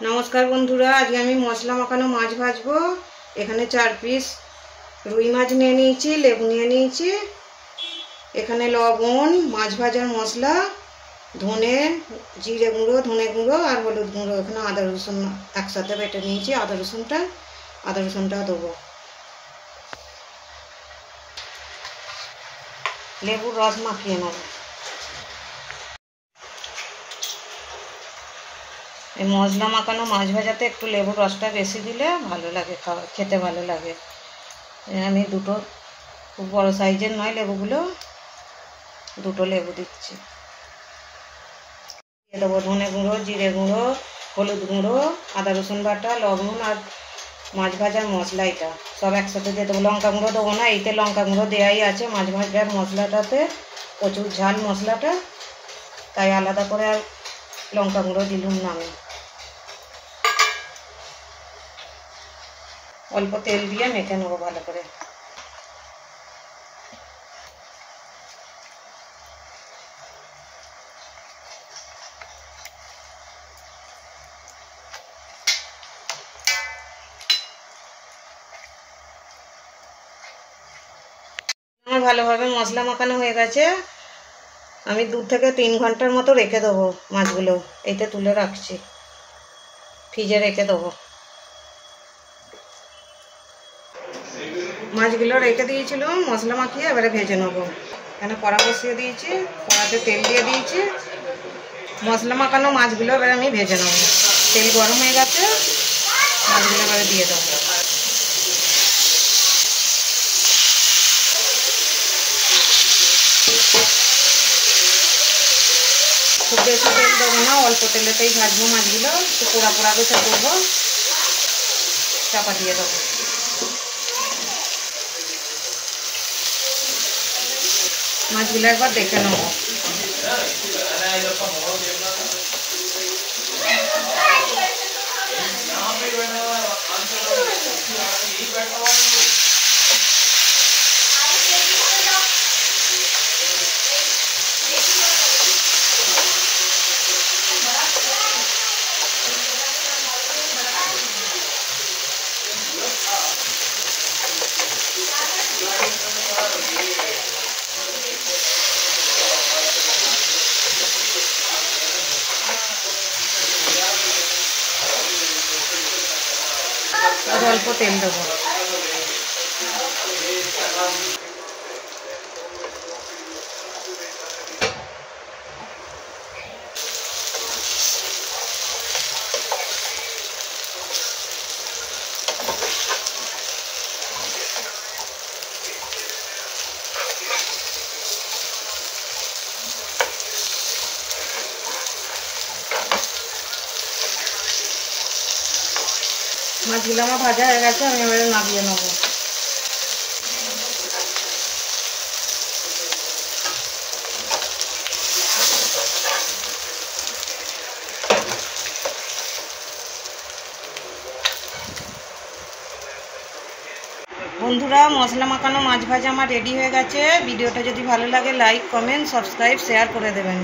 নমস্কার বন্ধুরা, আজকে আমি মশলা মাখানো মাছ ভাজবো। এখানে 4 পিস রুই মাছ নিয়ে নিয়েছি, লেবু নিয়ে নিয়েছি। এখানে লবণ, মাছ ভাজার মশলা, ধনে, জিরে গুঁড়ো, ধনে গুঁড়ো আর হলুদ গুঁড়ো। এখানে আদা রসুন একসাথে বেটে নিয়েছি। আদা রসুনটা দেবো। লেবুর রস মাখিয়ে নেব। এই মশলা মাখানো মাছ ভাজাতে একটু লেবুর রসটা বেশি দিলে ভালো লাগে, খেতে ভালো লাগে। আমি দুটো, খুব বড় সাইজের নয় লেবুগুলো, দুটো লেবু দিচ্ছি। দিয়ে দেবো ধনে গুঁড়ো, জিরে গুঁড়ো, হলুদ গুঁড়ো, আদা রসুন বাটা, লবণ আর মাছ ভাজার মশলা। এটা সব একসাথে দিয়ে দেবো। লঙ্কা গুঁড়ো দেবো না, এইতে লঙ্কা গুঁড়ো দেওয়াই আছে। মাছ ভাজার মশলাটাতে প্রচুর ঝাল মশলাটা, তাই আলাদা করে আর লঙ্কা গুঁড়ো দিলুম না আমি। অল্প তেল দিয়ে মেখে নেবো ভালো করে। আমার ভালোভাবে মশলা মাখানো হয়ে গেছে। আমি 2 থেকে 3 ঘন্টার মতো রেখে দেবো মাছগুলো। এইতে তুলে রাখছি, ফ্রিজে রেখে দেবো। মাছগুলো রেখে দিয়েছিলাম মশলা মাখিয়ে, এবারে ভেজে নেবো। এখানে কড়া বসিয়ে দিয়েছি, কড়াতে তেল দিয়ে দিয়েছি। মশলা মাখানো মাছগুলো এবারে আমি ভেজে নেবো। তেল গরম হয়ে গেছে, মাছগুলো এবারে দিয়ে দেবো। খুব বেশি তেল দেবো না, অল্প তেলেতেই ভাজবো মাছগুলো। একটু পোড়া পোড়া করে করবো। চাপা দিয়ে দেবো। মাছগুলো একবার দেখে নেবো। আর অল্প তেল দেবো। মাছগুলো আমার ভাজা হয়ে গেছে, আমি এবারে নামিয়ে নেবো। বন্ধুরা, মশলা মাখানো মাছ ভাজা আমার রেডি হয়ে গেছে। ভিডিওটা যদি ভালো লাগে লাইক, কমেন্ট, সাবস্ক্রাইব, শেয়ার করে দেবেন।